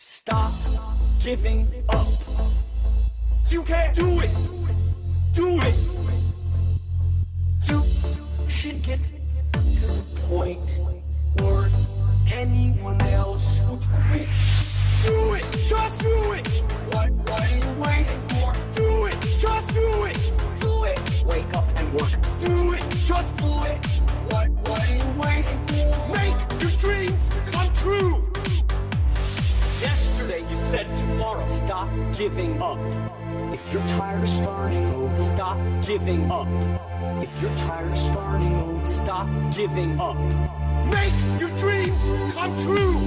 Stop giving up. You can't do it. Do it. You should get to the point where anyone else would quit. Do it. Just do it. What are you waiting for? Do it. Just do it. Do it. Wake up and work. Do it. Just do it. What are you waiting for? Make your dreams come true. Yesterday you said tomorrow. Stop giving up. If you're tired of starting over, stop giving up. If you're tired of starting over, stop giving up. Make your dreams come true.